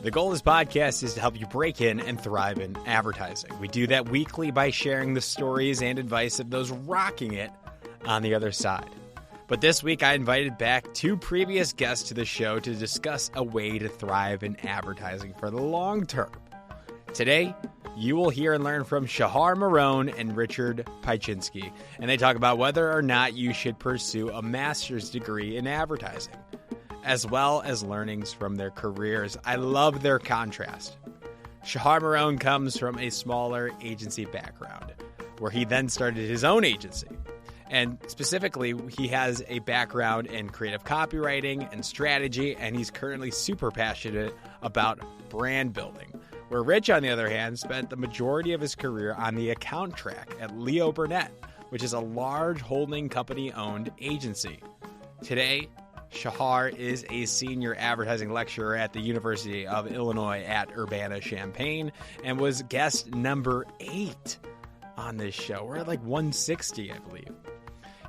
The goal of this podcast is to help you break in and thrive in advertising. We do that weekly by sharing the stories and advice of those rocking it on the other side. But this week, I invited back two previous guests to the show to discuss a way to thrive in advertising for the long term. Today, you will hear and learn from Shachar Meron and Richard Pieczynski, and they talk about whether or not you should pursue a master's degree in advertising, as well as learnings from their careers. I love their contrast. Shachar Meron comes from a smaller agency background, where he then started his own agency. And specifically, he has a background in creative copywriting and strategy, and he's currently super passionate about brand building. Where Rich, on the other hand, spent the majority of his career on the account track at Leo Burnett, which is a large holding company-owned agency. Today, Shachar is a senior advertising lecturer at the University of Illinois at Urbana-Champaign and was guest number 8 on this show. We're at like 160, I believe.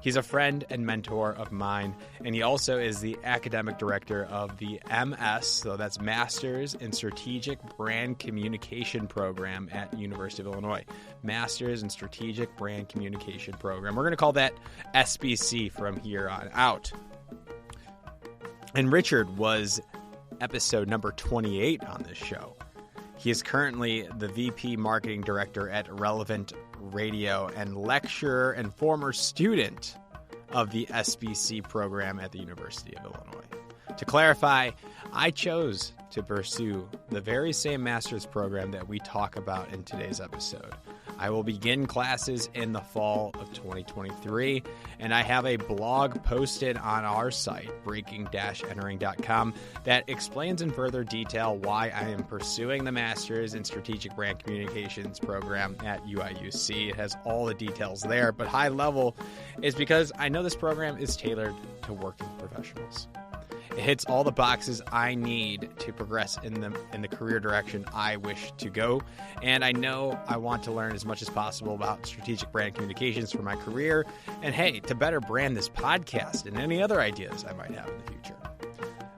He's a friend and mentor of mine, and he also is the academic director of the MS, so that's Masters in Strategic Brand Communication Program at University of Illinois. Masters in Strategic Brand Communication Program. We're going to call that SBC from here on out. And Richard was episode number 28 on this show. He is currently the VP Marketing Director at Relevant Radio and lecturer and former student of the SBC program at the University of Illinois. To clarify, I chose to pursue the very same master's program that we talk about in today's episode. I will begin classes in the fall of 2023, and I have a blog posted on our site, breaking-entering.com, that explains in further detail why I am pursuing the Masters in Strategic Brand Communications program at UIUC. It has all the details there, but high level is because I know this program is tailored to working professionals. It hits all the boxes I need to progress in the career direction I wish to go. And I know I want to learn as much as possible about strategic brand communications for my career. And hey, to better brand this podcast and any other ideas I might have in the future.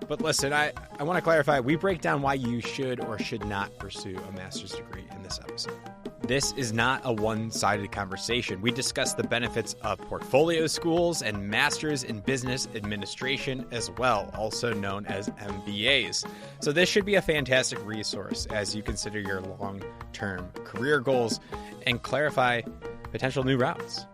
But listen, I want to clarify, we break down why you should or should not pursue a master's degree in this episode. This is not a one-sided conversation. We discuss the benefits of portfolio schools and masters in business administration as well, also known as MBAs. So this should be a fantastic resource as you consider your long-term career goals and clarify potential new routes.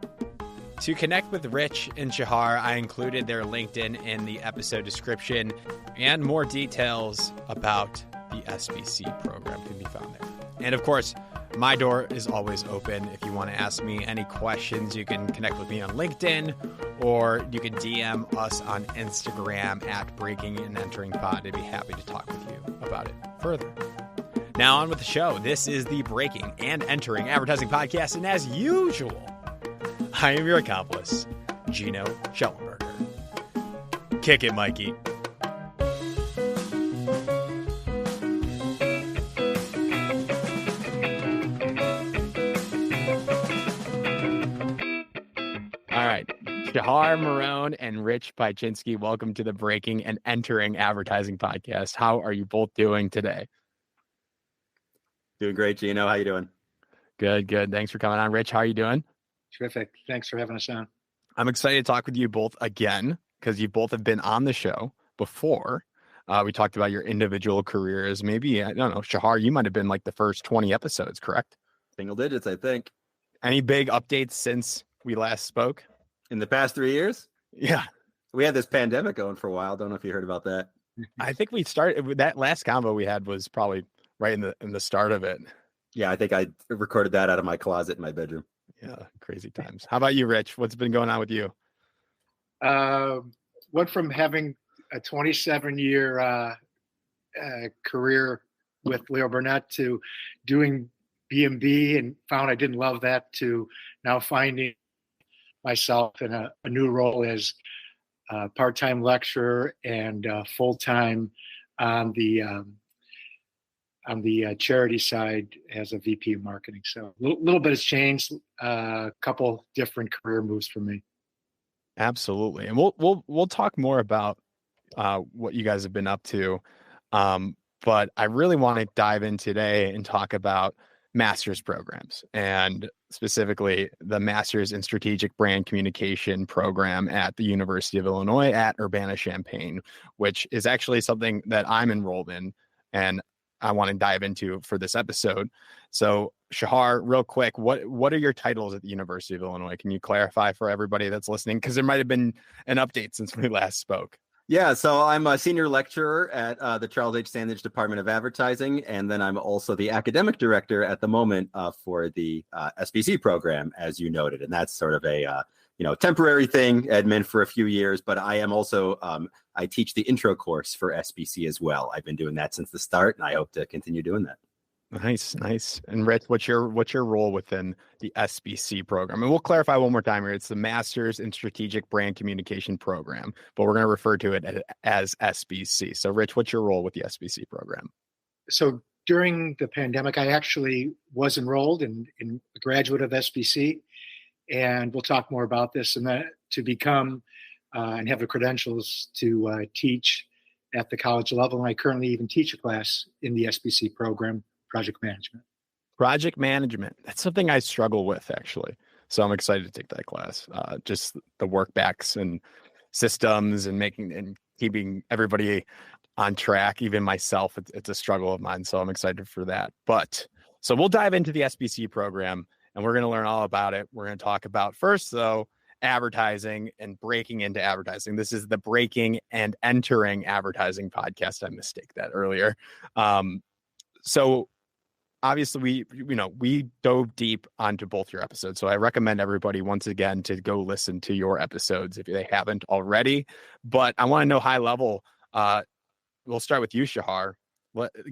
To connect with Rich and Shachar, I included their LinkedIn in the episode description, and more details about the SBC program can be found there. And of course, my door is always open. If you want to ask me any questions, you can connect with me on LinkedIn, or you can DM us on Instagram at Breaking and Entering Pod. I'd be happy to talk with you about it further. Now on with the show. This is the Breaking and Entering Advertising Podcast, and as usual, I am your accomplice, Gino Schellenberger. Kick it, Mikey. All right, Shachar Meron and Rich Pieczynski, welcome to the Breaking and Entering Advertising Podcast. How are you both doing today? Doing great, Gino. How you doing? Good. Thanks for coming on. Rich, how are you doing? Terrific. Thanks for having us on. I'm excited to talk with you both again because you both have been on the show before. We talked about your individual careers. Maybe, I don't know, Shachar, you might have been like the first 20 episodes, correct? Single digits, I think. Any big updates since we last spoke? In the past 3 years? Yeah. We had this pandemic going for a while. Don't know if you heard about that. I think we started, that last combo we had was probably right in the start of it. Yeah, I think I recorded that out of my closet in my bedroom. Yeah, crazy times. How about you, Rich? What's been going on with you? Went from having a 27-year career with Leo Burnett to doing B&B and found I didn't love that, to now finding myself in a new role as a part-time lecturer and full-time on the charity side as a VP of marketing. So a little bit has changed, a couple different career moves for me. Absolutely. And we'll talk more about what you guys have been up to. but I really want to dive in today and talk about master's programs, and specifically the Master's in Strategic Brand Communication program at the University of Illinois at Urbana-Champaign, which is actually something that I'm enrolled in and I want to dive into for this episode. So Shachar, real quick, what are your titles at the University of Illinois? Can you clarify for everybody that's listening? Because there might have been an update since we last spoke. Yeah, so I'm a senior lecturer at the Charles H. Sandage Department of Advertising, and then I'm also the academic director at the moment for the SBC program, as you noted, and that's sort of a temporary thing, admin for a few years. But I am also I teach the intro course for SBC as well. I've been doing that since the start, and I hope to continue doing that. Nice. And Rich, what's your role within the SBC program? And we'll clarify one more time here. It's the Master's in Strategic Brand Communication program, but we're going to refer to it as SBC. So Rich, what's your role with the SBC program? So during the pandemic, I actually was enrolled in a graduate of SBC, and we'll talk more about this, and that to become and have the credentials to teach at the college level. And I currently even teach a class in the SBC program. Project management. That's something I struggle with, actually. So I'm excited to take that class. Just the workbacks and systems and keeping everybody on track, even myself, it's a struggle of mine. So I'm excited for that. So we'll dive into the SBC program and we're going to learn all about it. We're going to talk about first, though, advertising and breaking into advertising. This is the Breaking and Entering Advertising podcast. I mistake that earlier. So obviously, we dove deep onto both your episodes. So I recommend everybody, once again, to go listen to your episodes if they haven't already. But I want to know high level. We'll start with you, Shachar.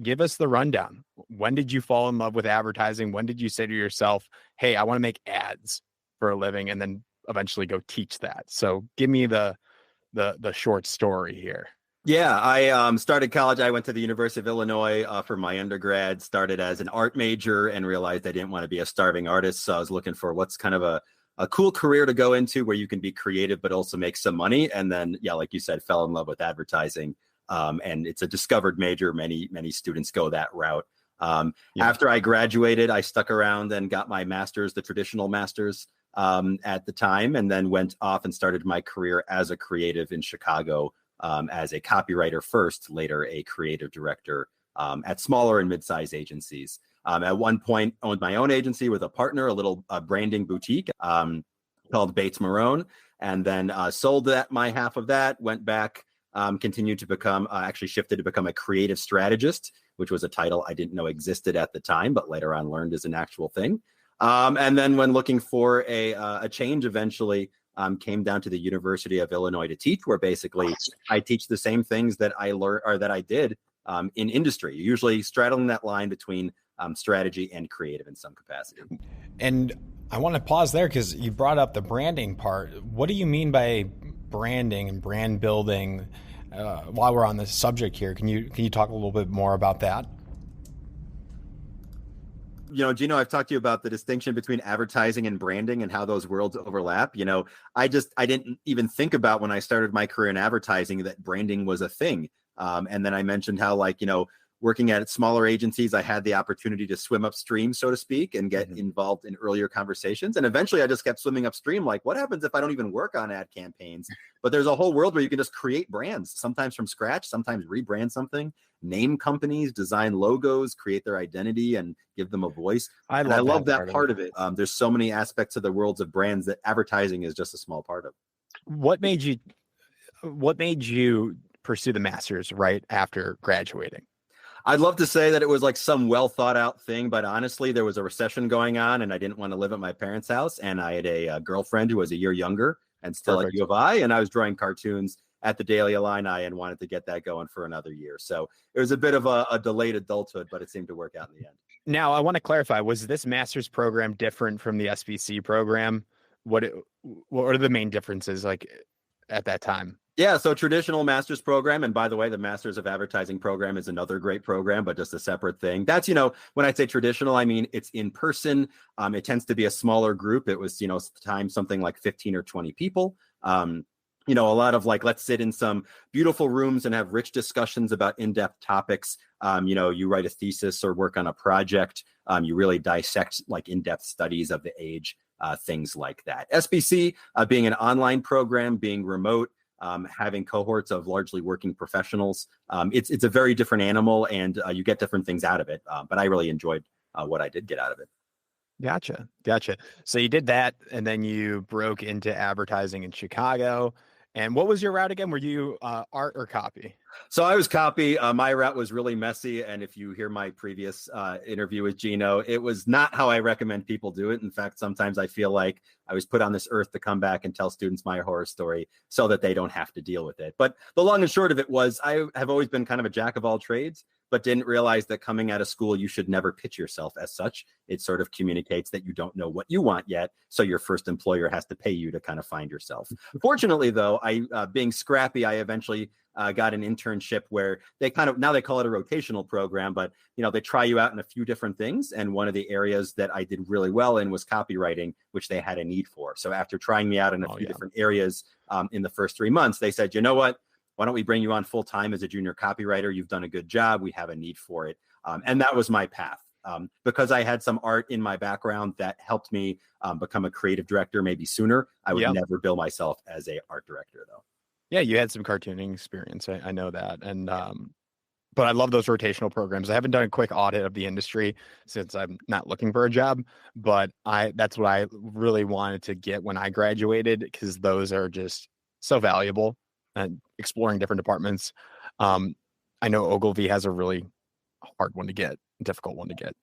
Give us the rundown. When did you fall in love with advertising? When did you say to yourself, hey, I want to make ads for a living, and then eventually go teach that? So give me the short story here. Yeah, I started college. I went to the University of Illinois for my undergrad, started as an art major and realized I didn't want to be a starving artist. So I was looking for what's kind of a cool career to go into where you can be creative, but also make some money. And then, yeah, like you said, fell in love with advertising. And it's a discovered major. Many students go that route. After I graduated, I stuck around and got my master's, the traditional master's at the time, and then went off and started my career as a creative in Chicago. As a copywriter first, later a creative director at smaller and mid-sized agencies. At one point, owned my own agency with a partner, a little branding boutique called Meron, and then sold my half of that, went back, continued to become, actually shifted to become a creative strategist, which was a title I didn't know existed at the time, but later on learned is an actual thing. And then when looking for a change eventually, came down to the University of Illinois to teach, where basically I teach the same things that I learned or that I did in industry, usually straddling that line between strategy and creative in some capacity. And I want to pause there because you brought up the branding part. What do you mean by branding and brand building? While we're on this subject here, can you talk a little bit more about that? Gino, I've talked to you about the distinction between advertising and branding and how those worlds overlap. I didn't even think about when I started my career in advertising that branding was a thing. And then I mentioned how, working at smaller agencies, I had the opportunity to swim upstream, so to speak, and get involved in earlier conversations. And eventually I just kept swimming upstream. Like, what happens if I don't even work on ad campaigns? But there's a whole world where you can just create brands, sometimes from scratch, sometimes rebrand something, name companies, design logos, create their identity, and give them a voice. I love that part of it. There's so many aspects of the worlds of brands that advertising is just a small part of. What made you pursue the master's right after graduating? I'd love to say that it was like some well thought out thing, but honestly, there was a recession going on and I didn't want to live at my parents' house. And I had a girlfriend who was a year younger and still at U of I. And I was drawing cartoons at the Daily Illini and wanted to get that going for another year. So it was a bit of a delayed adulthood, but it seemed to work out in the end. Now, I want to clarify, was this master's program different from the SBC program? What are the main differences at that time? Yeah, so traditional master's program, and by the way, the Masters of Advertising program is another great program, but just a separate thing. That's, when I say traditional, I mean, it's in person. It tends to be a smaller group. It was, something like 15 or 20 people. a lot of like, let's sit in some beautiful rooms and have rich discussions about in-depth topics. You write a thesis or work on a project. You really dissect like in-depth studies of the age, things like that. SBC being an online program, being remote, having cohorts of largely working professionals. It's a very different animal, and you get different things out of it. But I really enjoyed what I did get out of it. Gotcha. So you did that, and then you broke into advertising in Chicago. And what was your route again? Were you art or copy? So I was copy. My route was really messy. And if you hear my previous interview with Gino, it was not how I recommend people do it. In fact, sometimes I feel like I was put on this earth to come back and tell students my horror story so that they don't have to deal with it. But the long and short of it was I have always been kind of a jack of all trades, but didn't realize that coming out of school, you should never pitch yourself as such. It sort of communicates that you don't know what you want yet. So your first employer has to pay you to kind of find yourself. Fortunately, though, being scrappy, I eventually got an internship where now they call it a rotational program, but they try you out in a few different things. And one of the areas that I did really well in was copywriting, which they had a need for. So after trying me out in a few different areas in the first 3 months, they said, you know what? Why don't we bring you on full time as a junior copywriter? You've done a good job. We have a need for it. And that was my path. Because I had some art in my background that helped me become a creative director maybe sooner. I would never bill myself as a art director, though. Yeah, you had some cartooning experience. I know that. And but I love those rotational programs. I haven't done a quick audit of the industry since I'm not looking for a job, but that's what I really wanted to get when I graduated, because those are just so valuable and exploring different departments. I know Ogilvy has a really hard one to get, difficult one to get.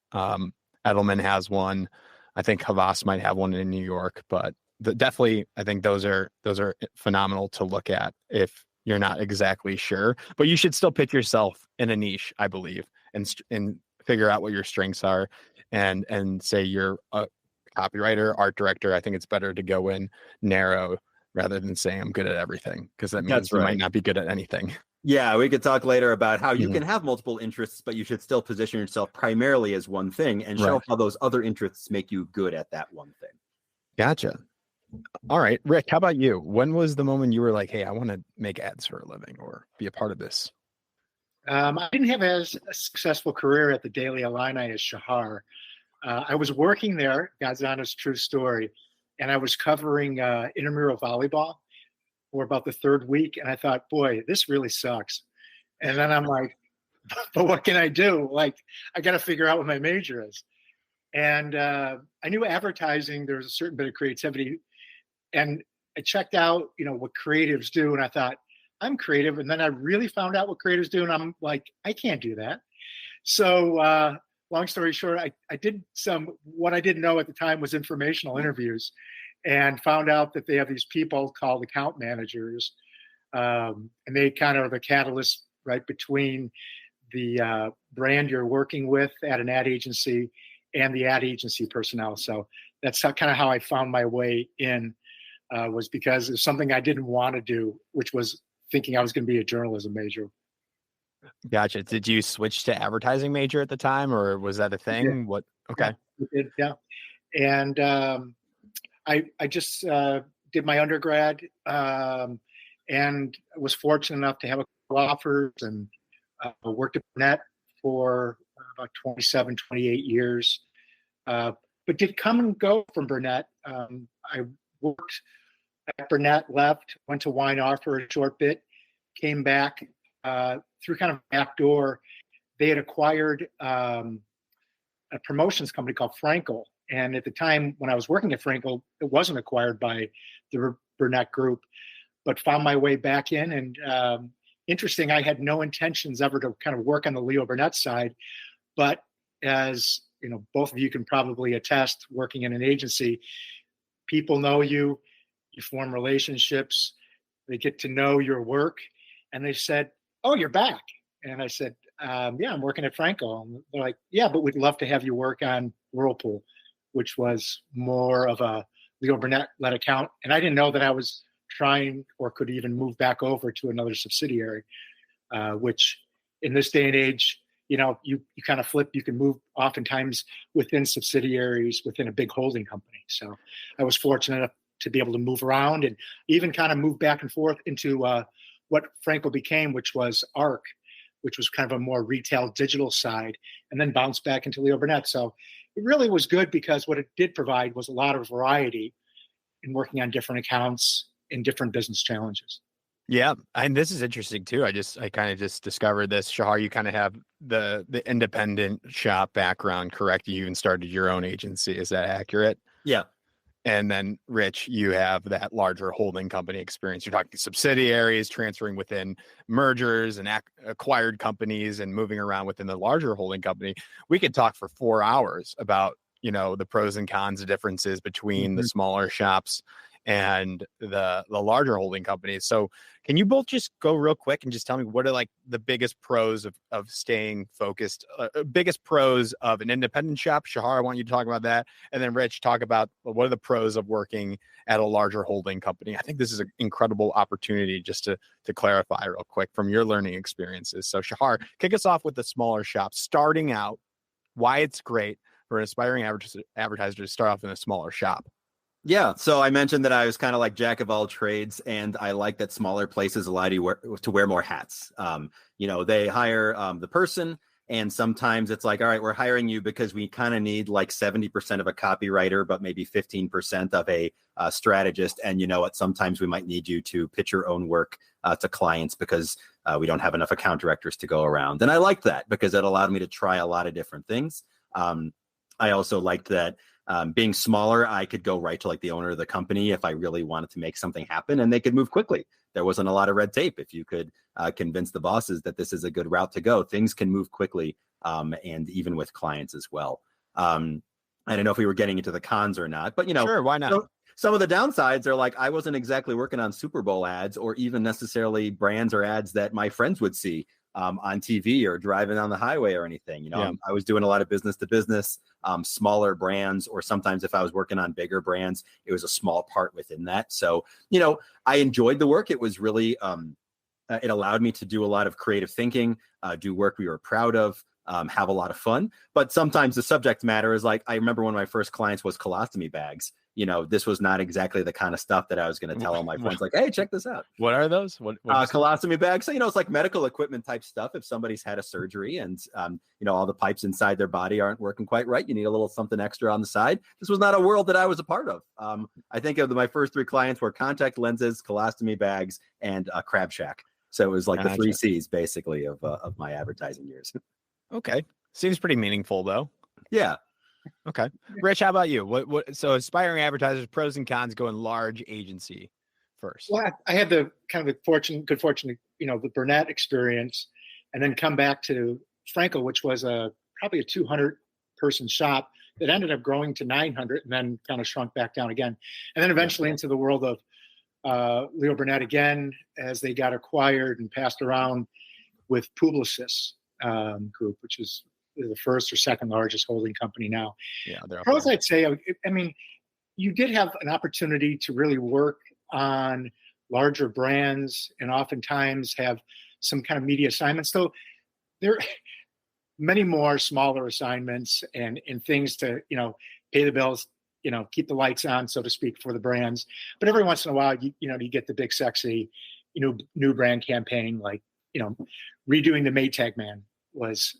Edelman has one. I think Havas might have one in New York, but definitely, I think those are phenomenal to look at if you're not exactly sure. But you should still pick yourself in a niche, I believe, and figure out what your strengths are, and say you're a copywriter, art director. I think it's better to go in narrow rather than saying I'm good at everything, because that means you might not be good at anything. Yeah, we could talk later about how you can have multiple interests, but you should still position yourself primarily as one thing and show how those other interests make you good at that one thing. Gotcha. All right, Rick, how about you? When was the moment you were like, hey, I want to make ads for a living or be a part of this? I didn't have as a successful career at the Daily Illini as Shachar. I was working there, God's honest true story, and I was covering intramural volleyball for about the third week. And I thought, boy, this really sucks. And then I'm like, but what can I do? Like, I got to figure out what my major is. And I knew advertising, there was a certain bit of creativity. And I checked out, what creatives do. And I thought, I'm creative. And then I really found out what creatives do. And I'm like, I can't do that. So long story short, I did what I didn't know at the time was informational interviews, and found out that they have these people called account managers. And they kind of are the catalyst right between the brand you're working with at an ad agency and the ad agency personnel. So that's kind of how I found my way in, was because it was something I didn't want to do, which was thinking I was going to be a journalism major. Gotcha. Did you switch to advertising major at the time, or was that a thing? What? Okay. Yeah. And I just did my undergrad and was fortunate enough to have a couple offers, and worked at Burnett for about 27, 28 years. But did come and go from Burnett. I worked at Burnett, left, went to Weiner for a short bit, came back through kind of a back door. They had acquired a promotions company called Frankel. And at the time when I was working at Frankel, it wasn't acquired by the Burnett Group, but found my way back in. And interesting, I had no intentions ever to kind of work on the Leo Burnett side. But as both of you can probably attest, working in an agency, people know you, you form relationships, they get to know your work, and they said, "Oh, you're back." And I said, "Yeah, I'm working at Frankel." And they're like, "Yeah, but we'd love to have you work on Whirlpool," which was more of a Leo Burnett-led account. And I didn't know that I was trying or could even move back over to another subsidiary, which in this day and age, you kind of flip. You can move oftentimes within subsidiaries within a big holding company. So I was fortunate to be able to move around and even kind of move back and forth into what Franco became, which was ARC, which was kind of a more retail digital side, and then bounced back into Leo Burnett. So it really was good because what it did provide was a lot of variety in working on different accounts and different business challenges. Yeah, and this is interesting too. I kind of just discovered this. Shachar, you kind of have the independent shop background, correct? You even started your own agency. Is that accurate? Yeah. And then Rich, you have that larger holding company experience. You're talking subsidiaries, transferring within mergers and acquired companies and moving around within the larger holding company. We could talk for 4 hours about, the pros and cons, the differences between the smaller shops and the larger holding companies. So can you both just go real quick and just tell me what are like the biggest pros of staying focused, biggest pros of an independent shop? Shachar, I want you to talk about that. And then Rich, talk about what are the pros of working at a larger holding company. I think this is an incredible opportunity just to clarify real quick from your learning experiences. So Shachar, kick us off with the smaller shop, starting out, why it's great for an aspiring advertiser to start off in a smaller shop. Yeah. So I mentioned that I was kind of like jack of all trades, and I like that smaller places allow you to wear more hats. They hire the person, and sometimes it's like, all right, we're hiring you because we kind of need like 70% of a copywriter, but maybe 15% of a strategist. And you know what? Sometimes we might need you to pitch your own work to clients because we don't have enough account directors to go around. And I liked that because it allowed me to try a lot of different things. I also liked that being smaller, I could go right to like the owner of the company if I really wanted to make something happen, and they could move quickly. There wasn't a lot of red tape. If you could convince the bosses that this is a good route to go, things can move quickly, and even with clients as well. I don't know if we were getting into the cons or not, but sure, why not? Some of the downsides are like I wasn't exactly working on Super Bowl ads or even necessarily brands or ads that my friends would see on TV or driving on the highway or anything. I was doing a lot of business to business, smaller brands, or sometimes if I was working on bigger brands, it was a small part within that. So, I enjoyed the work. It was really, it allowed me to do a lot of creative thinking, do work we were proud of, have a lot of fun. But sometimes the subject matter is like, I remember one of my first clients was colostomy bags. This was not exactly the kind of stuff that I was going to tell all my friends, like, hey, check this out. What are those? What colostomy bags. So, it's like medical equipment type stuff. If somebody's had a surgery and, all the pipes inside their body aren't working quite right, you need a little something extra on the side. This was not a world that I was a part of. I think of my first 3 clients were contact lenses, colostomy bags, and a crab shack. So it was like the 3 C's basically of my advertising years. Okay. Seems pretty meaningful though. Yeah. Okay. Rich, how about you? What so aspiring advertisers, pros and cons going large agency first? Well, I had the kind of good fortune, the Burnett experience, and then come back to Franco, which was probably a 200 person shop that ended up growing to 900 and then kind of shrunk back down again. And then eventually into the world of Leo Burnett again, as they got acquired and passed around with Publicis Group, which is the first or second largest holding company now. Yeah, pros, I'd say, I mean, you did have an opportunity to really work on larger brands and oftentimes have some kind of media assignments. So there are many more smaller assignments and things to, pay the bills, keep the lights on, so to speak, for the brands. But every once in a while, you get the big, sexy, new brand campaign, like, redoing the Maytag Man was,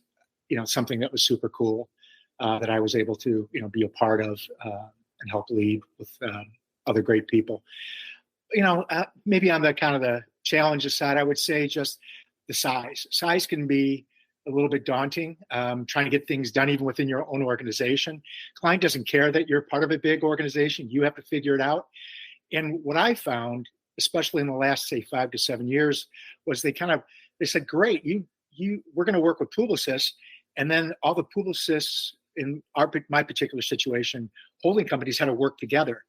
something that was super cool that I was able to, be a part of and help lead with other great people. Maybe on the kind of the challenges side, I would say just the size. Size can be a little bit daunting, trying to get things done even within your own organization. Client doesn't care that you're part of a big organization. You have to figure it out. And what I found, especially in the last, say, 5 to 7 years, was they said, great, we're going to work with Publicis. And then all the Publicis in my particular situation, holding companies had to work together.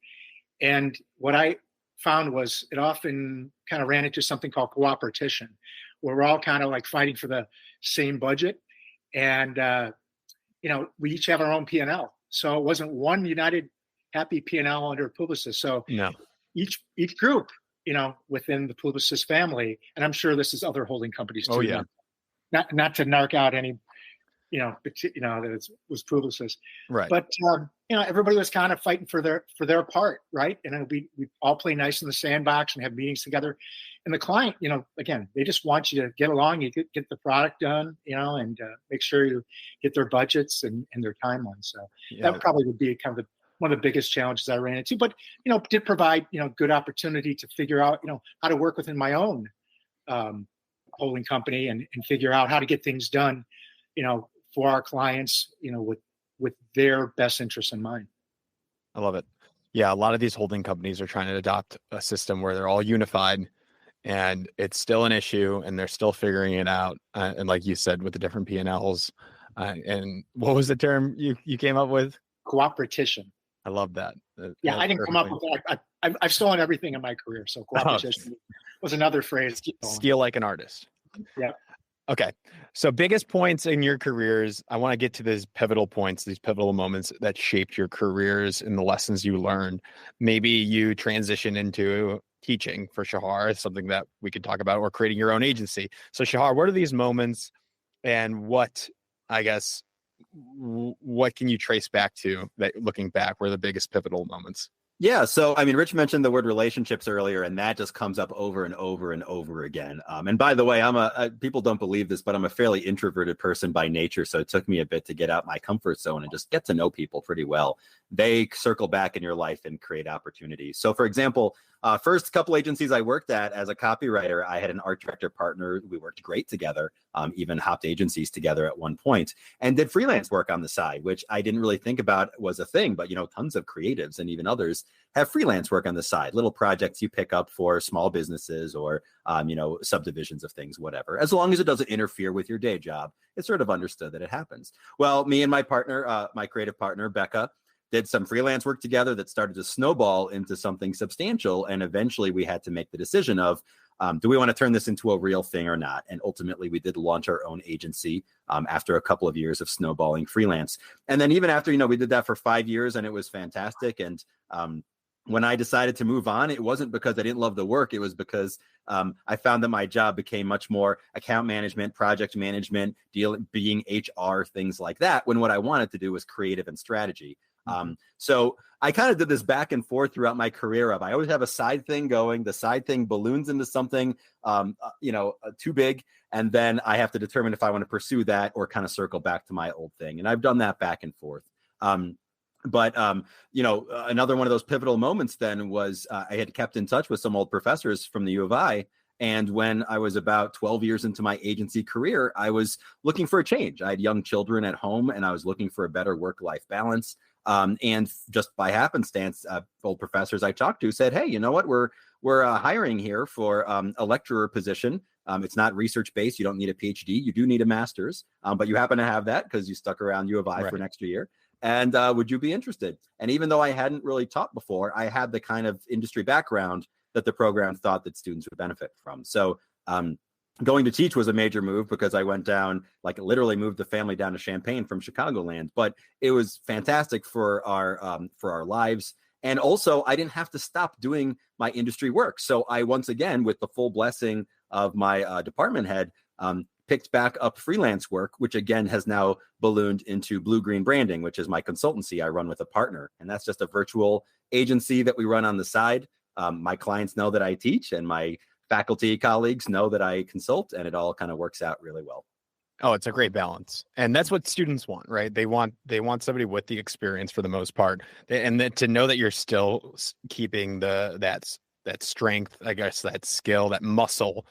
And what I found was it often kind of ran into something called cooperation, where we're all kind of like fighting for the same budget. And, we each have our own P&L. So it wasn't one united happy P&L under Publicis. So no. Each group, within the Publicis family, and I'm sure this is other holding companies too. Oh, yeah. Not to narc out any that it was publicist. Right. But everybody was kind of fighting for their part, right? And we all play nice in the sandbox and have meetings together. And the client, again, they just want you to get along, you get the product done, and make sure you hit their budgets and their timelines. So that probably would be kind of one of the biggest challenges I ran into. But did provide good opportunity to figure out how to work within my own holding company and figure out how to get things done, for our clients, with their best interests in mind. I love it. Yeah, a lot of these holding companies are trying to adopt a system where they're all unified, and it's still an issue, and they're still figuring it out. And like you said, with the different P&Ls, and what was the term you came up with? Cooperation. I love that. Yeah, I didn't come up with that. I've stolen everything in my career, so cooperation was another phrase. Steal like an artist. Yeah. Okay. So biggest points in your careers. I want to get to these pivotal points, these pivotal moments that shaped your careers and the lessons you learned. Maybe you transition into teaching for Shachar, something that we could talk about, or creating your own agency. So Shachar, what are these moments, and what can you trace back to that, looking back, were the biggest pivotal moments? Yeah. So, Rich mentioned the word relationships earlier, and that just comes up over and over and over again. And by the way, people don't believe this, but I'm a fairly introverted person by nature. So it took me a bit to get out my comfort zone and just get to know people pretty well. They circle back in your life and create opportunities. So for example, first couple agencies I worked at as a copywriter, I had an art director partner. We worked great together, even hopped agencies together at one point, and did freelance work on the side, which I didn't really think about was a thing, but tons of creatives and even others have freelance work on the side, little projects you pick up for small businesses or, subdivisions of things, whatever. As long as it doesn't interfere with your day job, it's sort of understood that it happens. Well, me and my partner, my creative partner, Becca, did some freelance work together that started to snowball into something substantial. And eventually we had to make the decision of, do we want to turn this into a real thing or not? And ultimately we did launch our own agency after a couple of years of snowballing freelance. And then even after, we did that for 5 years and it was fantastic. And when I decided to move on, it wasn't because I didn't love the work. It was because I found that my job became much more account management, project management, being HR, things like that, when what I wanted to do was creative and strategy. So I kind of did this back and forth throughout my career I always have a side thing going, the side thing balloons into something, too big. And then I have to determine if I want to pursue that or kind of circle back to my old thing. And I've done that back and forth. But another one of those pivotal moments then was I had kept in touch with some old professors from the U of I. And when I was about 12 years into my agency career, I was looking for a change. I had young children at home and I was looking for a better work-life balance. And just by happenstance, old professors I talked to said, hey, you know what, we're hiring here for a lecturer position. It's not research-based. You don't need a PhD. You do need a master's, but you happen to have that because you stuck around U of I for an extra year. And would you be interested? And even though I hadn't really taught before, I had the kind of industry background that the program thought that students would benefit from. So going to teach was a major move because I went down, literally moved the family down to Champaign from Chicagoland. But it was fantastic for our lives. And also, I didn't have to stop doing my industry work. So I, once again, with the full blessing of my department head, picked back up freelance work, which again has now ballooned into Blue Green Branding, which is my consultancy I run with a partner. And that's just a virtual agency that we run on the side. My clients know that I teach and my faculty colleagues know that I consult, and it all kind of works out really well. Oh, it's a great balance. And that's what students want, right? They want somebody with the experience for the most part. And to know that you're still keeping that strength, I guess, that skill, that muscle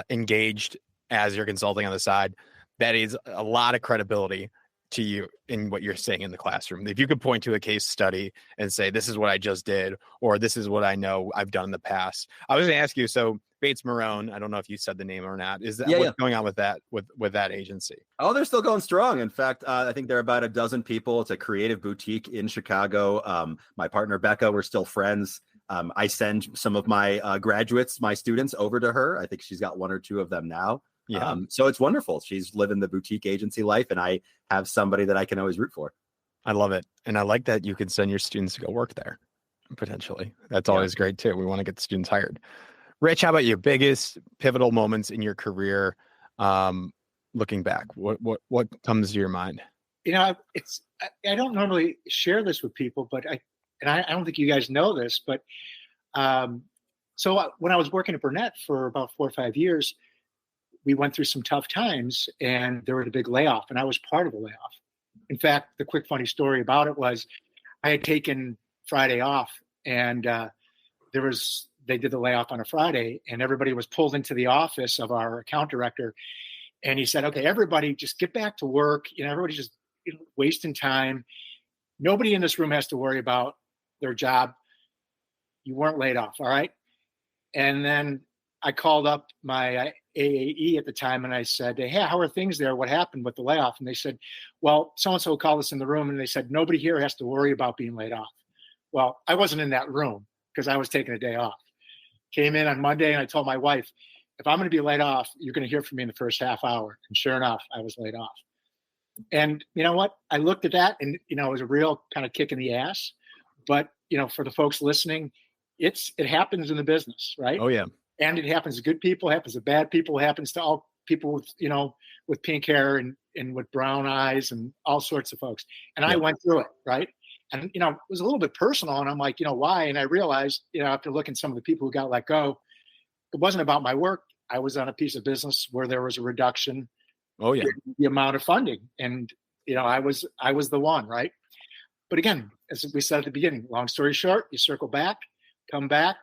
engaged as you're consulting on the side, that is a lot of credibility to you in what you're saying in the classroom. If you could point to a case study and say, this is what I just did, or this is what I know I've done in the past. I was going to ask you, so Bates Meron, I don't know if you said the name or not. Is that what's going on with that, with that agency? Oh, they're still going strong. In fact, I think there are about a dozen people. It's a creative boutique in Chicago. My partner, Becca, we're still friends. I send some of my graduates, my students, over to her. I think she's got one or two of them now. Yeah. So it's wonderful. She's living the boutique agency life, and I have somebody that I can always root for. I love it. And I like that you can send your students to go work there, potentially. That's always great too. We want to get students hired. Rich, how about you? Biggest pivotal moments in your career? looking back? What comes to your mind? I don't normally share this with people, but I don't think you guys know this, but so when I was working at Burnett for about 4 or 5 years, we went through some tough times, and there was a big layoff, and I was part of the layoff. In fact, the quick funny story about it was I had taken Friday off, and they did the layoff on a Friday, and everybody was pulled into the office of our account director, and he said, "Okay, everybody, just get back to work. Everybody's just wasting time. Nobody in this room has to worry about their job. You weren't laid off, all right?" And then I called up my AAE at the time, and I said, "Hey, how are things there? What happened with the layoff?" And they said, "Well, so-and-so called us in the room, and they said, nobody here has to worry about being laid off." Well, I wasn't in that room because I was taking a day off. Came in on Monday, and I told my wife, "If I'm going to be laid off, you're going to hear from me in the first half hour." And sure enough, I was laid off. And you know what? I looked at that, and it was a real kind of kick in the ass. But for the folks listening, it happens in the business, right? Oh yeah. And it happens to good people, happens to bad people, happens to all people with with pink hair and with brown eyes and all sorts of folks. And I went through it, right? And it was a little bit personal, and I'm like, why? And I realized, after looking at some of the people who got let go, it wasn't about my work. I was on a piece of business where there was a reduction. Oh yeah. In the amount of funding, and I was the one, right? But again, as we said at the beginning, long story short, you circle back, come back.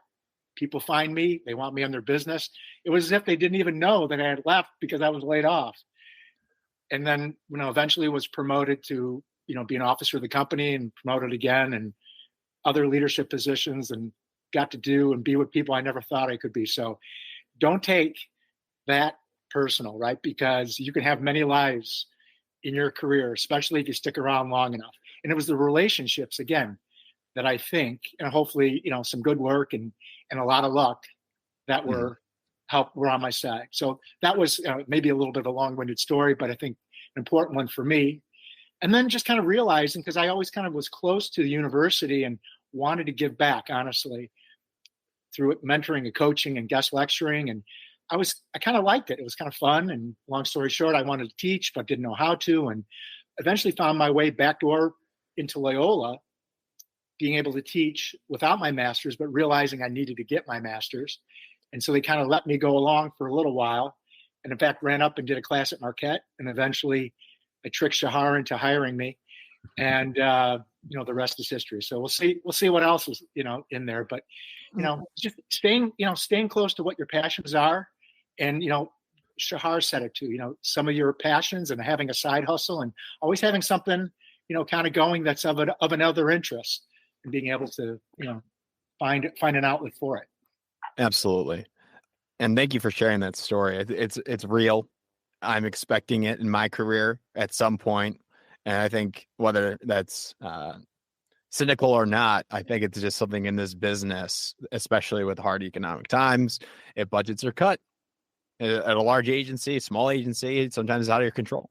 People find me. They want me on their business. It was as if they didn't even know that I had left because I was laid off. And then, eventually was promoted to, be an officer of the company, and promoted again, and other leadership positions, and got to do and be with people I never thought I could be. So don't take that personal, right? Because you can have many lives in your career, especially if you stick around long enough. And it was the relationships, again, that I think, and hopefully, some good work and a lot of luck that were on my side. So that was maybe a little bit of a long-winded story, but I think an important one for me. And then just kind of realizing, because I always kind of was close to the university and wanted to give back, honestly, through mentoring and coaching and guest lecturing. And I kind of liked it. It was kind of fun. And long story short, I wanted to teach, but didn't know how to, and eventually found my way backdoor into Loyola, being able to teach without my master's, but realizing I needed to get my master's. And so they kind of let me go along for a little while. And in fact, ran up and did a class at Marquette. And eventually I tricked Shachar into hiring me. And, the rest is history. So we'll see what else is, in there. But, just staying close to what your passions are. And, Shachar said it too, some of your passions and having a side hustle and always having something, kind of going that's of another interest, and being able to, find an outlet for it. Absolutely. And thank you for sharing that story. It's real. I'm expecting it in my career at some point. And I think whether that's cynical or not, I think it's just something in this business, especially with hard economic times, if budgets are cut at a large agency, small agency, sometimes it's out of your control.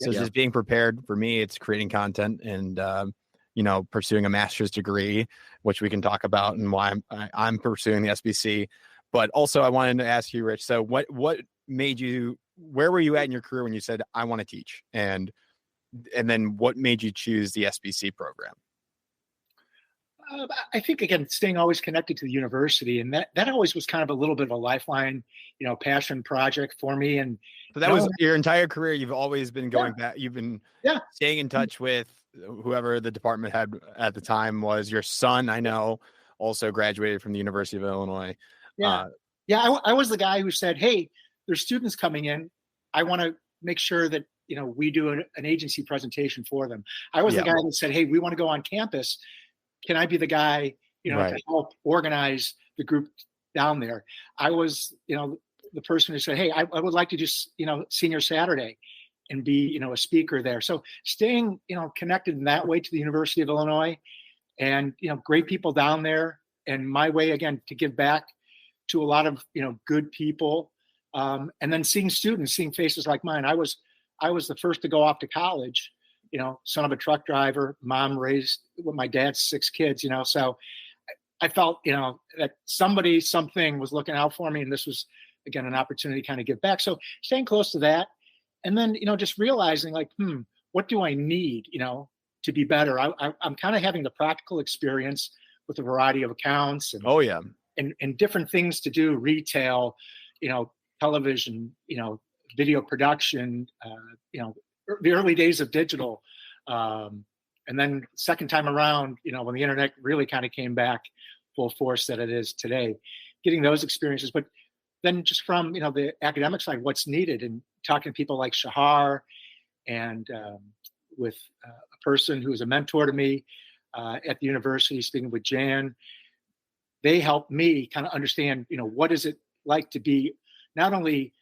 So just being prepared. For me, it's creating content and, pursuing a master's degree, which we can talk about, and why I'm pursuing the SBC. But also I wanted to ask you, Rich, so what made you, where were you at in your career when you said, I want to teach? And then what made you choose the SBC program? I think, again, staying always connected to the university, and that always was kind of a little bit of a lifeline, passion project for me. And so that was your entire career. You've always been going back. You've been staying in touch with whoever the department head at the time was. Your son, I know, also graduated from the University of Illinois. I was the guy who said, "Hey, there's students coming in. I want to make sure that we do an agency presentation for them." I was the guy that said, "Hey, we want to go on campus. Can I be the guy, to help organize the group down there?" I was, the person who said, "Hey, I would like to do, Senior Saturday and be, a speaker there." So staying, connected in that way to the University of Illinois, and, great people down there, and my way, again, to give back to a lot of, good people. And then seeing students, seeing faces like mine. I was the first to go off to college, son of a truck driver, mom raised with my dad's 6 kids, so I felt, that something was looking out for me. And this was, again, an opportunity to kind of give back. So staying close to that. And then, just realizing like, what do I need, to be better? I'm kind of having the practical experience with a variety of accounts and, Oh yeah. and different things to do, retail, television, video production, the early days of digital. And then second time around, when the internet really kind of came back full force that it is today, getting those experiences. But then just from, the academic side, what's needed, and talking to people like Shachar and with a person who was a mentor to me at the university, speaking with Jan, they helped me kind of understand, what is it like to be not only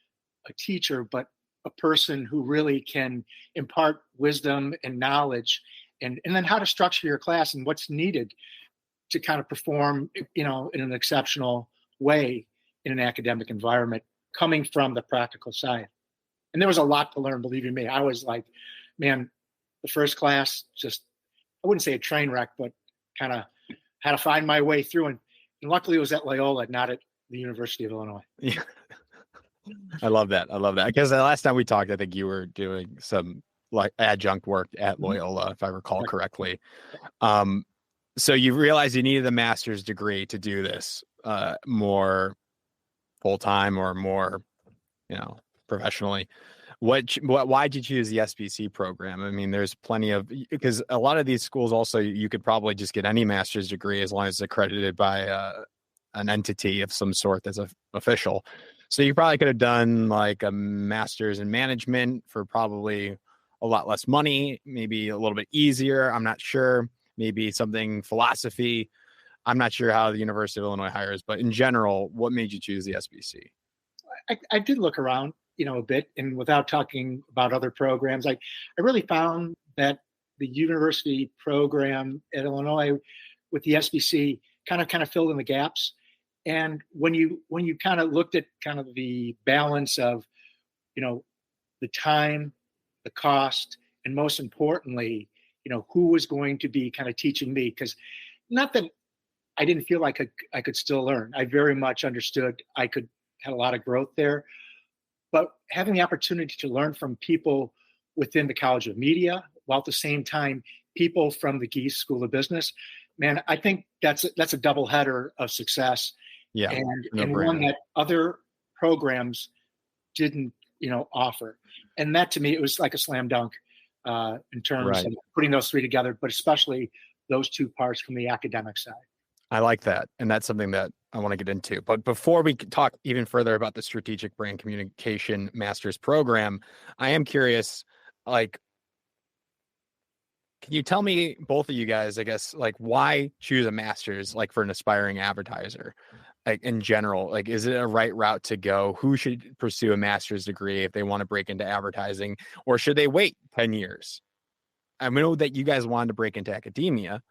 a teacher, but a person who really can impart wisdom and knowledge, and then how to structure your class and what's needed to kind of perform, in an exceptional way in an academic environment, coming from the practical side. And there was a lot to learn, believe you me. I was like, man, the first class, just, I wouldn't say a train wreck, but kind of had to find my way through. And luckily it was at Loyola, not at the University of Illinois. Yeah. I love that. Because the last time we talked, I think you were doing some like adjunct work at Loyola, if I recall correctly. So you realized you needed a master's degree to do this more full-time or more, professionally. Why did you choose the SBC program? I mean, there's plenty of, because a lot of these schools also, you could probably just get any master's degree as long as it's accredited by an entity of some sort that's official. So you probably could have done like a master's in management for probably a lot less money, maybe a little bit easier. I'm not sure. Maybe something philosophy. I'm not sure how the University of Illinois hires, but in general, what made you choose the SBC? I did look around, a bit, and without talking about other programs, I really found that the university program at Illinois with the SBC kind of filled in the gaps. And when you kind of looked at kind of the balance of, the time, the cost, and most importantly, who was going to be kind of teaching me, because not that I didn't feel like I could still learn. I very much understood I had a lot of growth there, but having the opportunity to learn from people within the College of Media, while at the same time, people from the Geese School of Business, man, I think that's a double header of success. Yeah. And one that other programs didn't, offer. And that, to me, it was like a slam dunk in terms of putting those three together, but especially those two parts from the academic side. I like that. And that's something that I want to get into. But before we talk even further about the Strategic Brand Communication Master's Program, I am curious, like, can you tell me, both of you guys, I guess, like, why choose a master's, like, for an aspiring advertiser? Like, in general, like, is it a right route to go? Who should pursue a master's degree if they want to break into advertising, or should they wait 10 years? I know that you guys wanted to break into academia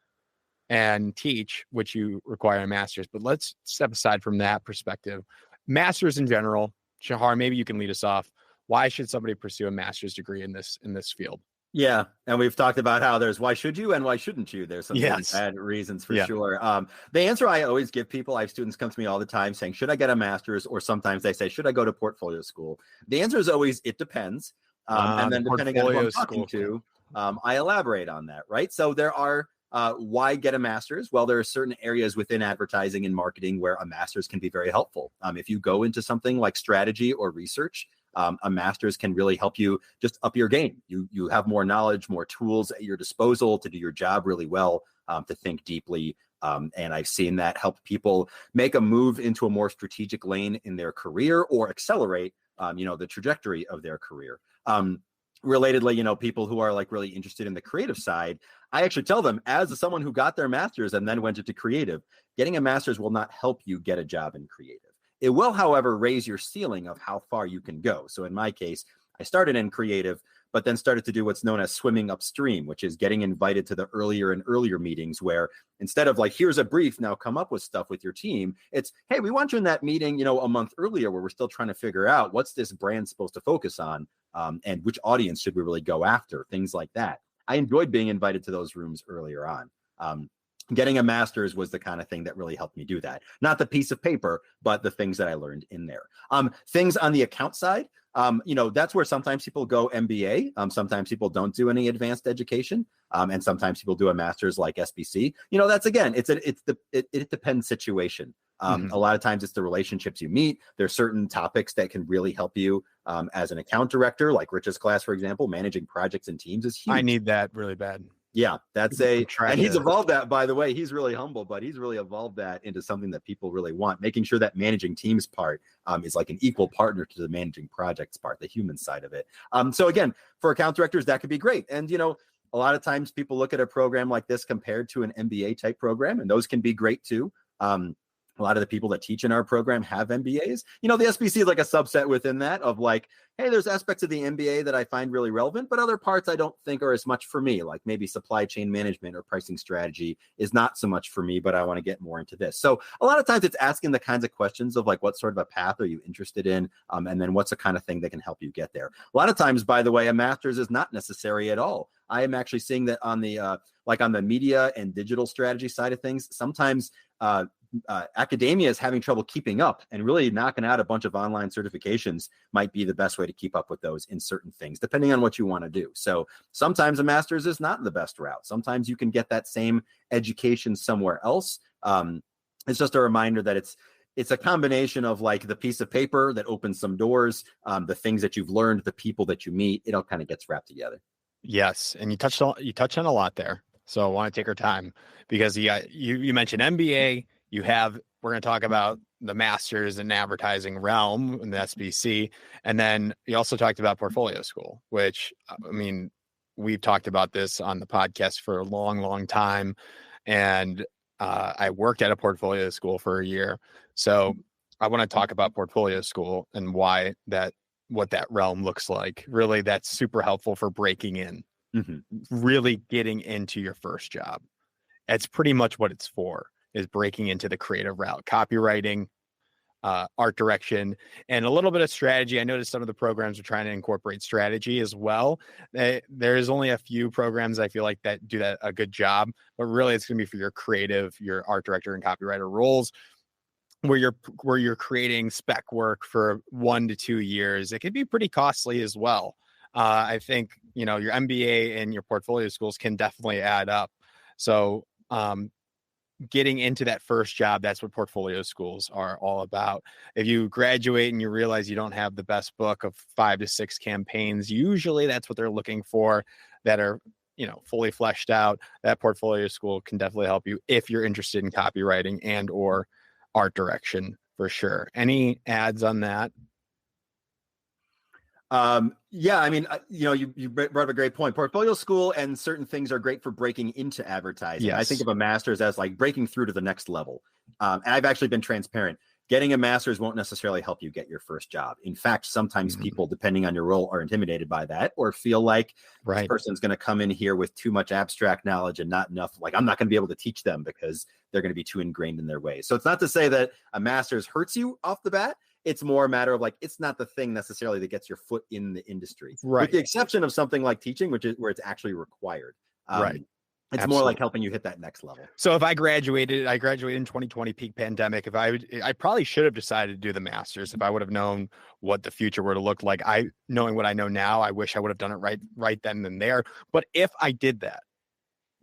and teach, which you require a master's, but let's step aside from that perspective. Masters in general, Shachar, maybe you can lead us off. Why should somebody pursue a master's degree in this field? Yeah. And we've talked about how there's why should you and why shouldn't you? There's some bad reasons for sure. The answer I always give people, I have students come to me all the time saying, should I get a master's? Or sometimes they say, should I go to portfolio school? The answer is always, it depends. And then depending on who I'm talking to, I elaborate on that, right? So there are, why get a master's? Well, there are certain areas within advertising and marketing where a master's can be very helpful. If you go into something like strategy or research, a master's can really help you just up your game. You have more knowledge, more tools at your disposal to do your job really well, to think deeply. And I've seen that help people make a move into a more strategic lane in their career or accelerate, the trajectory of their career. Relatedly, people who are like really interested in the creative side, I actually tell them, as someone who got their master's and then went into creative, getting a master's will not help you get a job in creative. It will, however, raise your ceiling of how far you can go. So in my case, I started in creative, but then started to do what's known as swimming upstream, which is getting invited to the earlier and earlier meetings where instead of like, here's a brief, now come up with stuff with your team, it's, hey, we want you in that meeting, a month earlier where we're still trying to figure out what's this brand supposed to focus on, and which audience should we really go after, things like that. I enjoyed being invited to those rooms earlier on. Getting a master's was the kind of thing that really helped me do that. Not the piece of paper, but the things that I learned in there. Things on the account side. That's where sometimes people go MBA. Sometimes people don't do any advanced education. And sometimes people do a master's like SBC. That's, again, it depends situation. A lot of times it's the relationships you meet. There's certain topics that can really help you as an account director, like Rich's class, for example. Managing projects and teams is huge. I need that really bad. Yeah, and he's evolved that, by the way. He's really humble, but he's really evolved that into something that people really want, making sure that managing teams part is like an equal partner to the managing projects part, the human side of it. So again, for account directors, that could be great. And, a lot of times people look at a program like this compared to an MBA type program, and those can be great too. A lot of the people that teach in our program have MBAs. The SBC is like a subset within that of like, hey, there's aspects of the MBA that I find really relevant, but other parts I don't think are as much for me, like maybe supply chain management or pricing strategy is not so much for me, but I want to get more into this. So a lot of times it's asking the kinds of questions of like, what sort of a path are you interested in? And then what's the kind of thing that can help you get there? A lot of times, by the way, a master's is not necessary at all. I am actually seeing that on the on the media and digital strategy side of things, sometimes academia is having trouble keeping up, and really knocking out a bunch of online certifications might be the best way to keep up with those in certain things, depending on what you want to do. So sometimes a master's is not the best route. Sometimes you can get that same education somewhere else. It's just a reminder that it's a combination of like the piece of paper that opens some doors, the things that you've learned, the people that you meet. It all kind of gets wrapped together. Yes, and you touched on a lot there. So I want to take our time because you mentioned MBA. We're going to talk about the master's in advertising realm in the SBC. And then you also talked about portfolio school, which, I mean, we've talked about this on the podcast for a long, long time. And I worked at a portfolio school for a year. So I want to talk about portfolio school and what that realm looks like. Really, that's super helpful for breaking in, really getting into your first job. That's pretty much what it's for, is breaking into the creative route, copywriting, art direction, and a little bit of strategy. I noticed some of the programs are trying to incorporate strategy as well. There's only a few programs I feel like that do that a good job, but really it's going to be for your creative, your art director and copywriter roles, where you're creating spec work for 1 to 2 years. It can be pretty costly as well. I think, your MBA and your portfolio schools can definitely add up. So, getting into that first job, that's what portfolio schools are all about. If you graduate and you realize you don't have the best book of 5 to 6 campaigns, usually that's what they're looking for, that are, fully fleshed out. That portfolio school can definitely help you if you're interested in copywriting and or art direction, for sure. Any ads on that? Yeah, I mean, you brought up a great point. Portfolio school and certain things are great for breaking into advertising. Yes. I think of a master's as like breaking through to the next level. And I've actually been transparent. Getting a master's won't necessarily help you get your first job. In fact, sometimes people, depending on your role, are intimidated by that or feel like this person's going to come in here with too much abstract knowledge and not enough, like I'm not going to be able to teach them because they're going to be too ingrained in their ways. So it's not to say that a master's hurts you off the bat. It's more a matter of like, it's not the thing necessarily that gets your foot in the industry, with the exception of something like teaching, which is where it's actually required. It's more like helping you hit that next level. So if I graduated in 2020, peak pandemic. I probably should have decided to do the master's if I would have known what the future were to look like. Knowing what I know now, I wish I would have done it right then and there. But if I did that,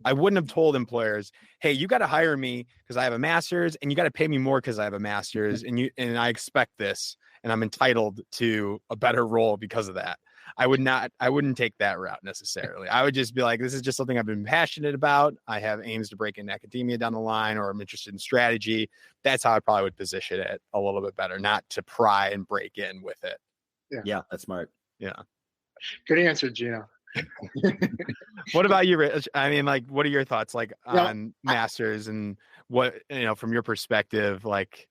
I wouldn't have told employers, hey, you got to hire me because I have a master's, and you got to pay me more because I have a master's, and I expect this, and I'm entitled to a better role because of that. I wouldn't take that route necessarily. I would just be like, this is just something I've been passionate about. I have aims to break into academia down the line, or I'm interested in strategy. That's how I probably would position it a little bit better, not to pry and break in with it. Yeah, that's smart. Yeah. Good answer, Gino. What about you, Rich? I mean, like, what are your thoughts on masters, and what, from your perspective, like,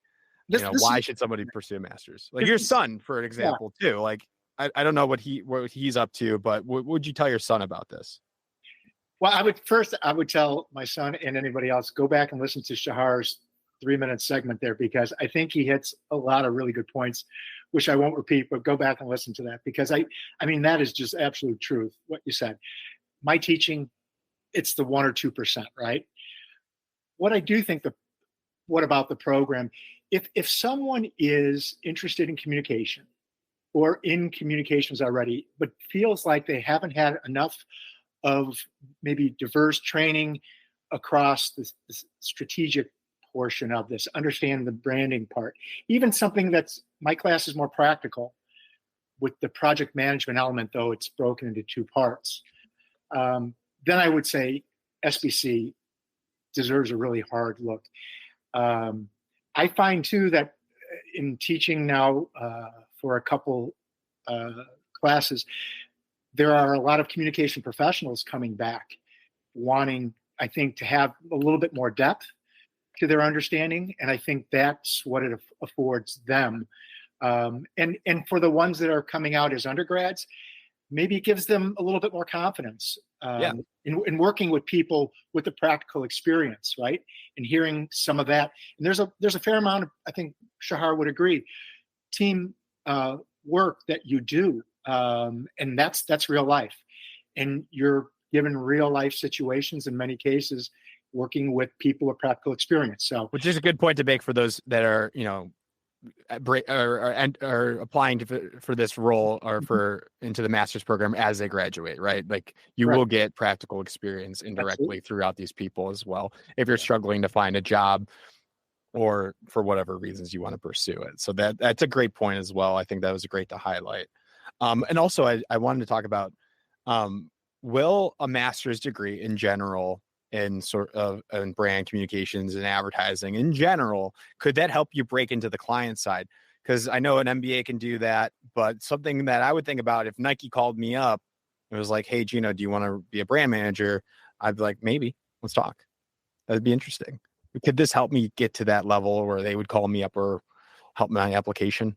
why should somebody pursue a master's? Like your son, for example, too. Like, I don't know what he's up to, but what would you tell your son about this? Well, I would tell my son and anybody else, go back and listen to Shachar's 3-minute segment there, because I think he hits a lot of really good points, which I won't repeat, but go back and listen to that, because I mean, that is just absolute truth, what you said. My teaching, it's the 1 or 2%, right? What I do think what about the program? If someone is interested in communication, or in communications already, but feels like they haven't had enough of maybe diverse training across the strategic portion of this, understand the branding part, even something that's, my class is more practical with the project management element, though it's broken into two parts. Then I would say SBC deserves a really hard look. I find too that in teaching now for a couple classes, there are a lot of communication professionals coming back wanting, I think, to have a little bit more depth to their understanding. And I think that's what it affords them. And for the ones that are coming out as undergrads, maybe it gives them a little bit more confidence in working with people with the practical experience, right? And hearing some of that. And there's a fair amount of, I think Shachar would agree, team work that you do. And that's real life. And you're given real life situations in many cases, working with people with practical experience. So, which is a good point to make for those that are, are applying for this role or into the master's program as they graduate, right? Like you will get practical experience indirectly throughout these people as well, if you're struggling to find a job or for whatever reasons you want to pursue it. So that's a great point as well. I think that was great to highlight. And also I wanted to talk about, will a master's degree in general in sort of in brand communications and advertising in general, could that help you break into the client side? Because I know an MBA can do that, but something that I would think about, if Nike called me up and was like, hey, Gino, do you want to be a brand manager? I'd be like, maybe, let's talk. That'd be interesting. Could this help me get to that level where they would call me up or help my application?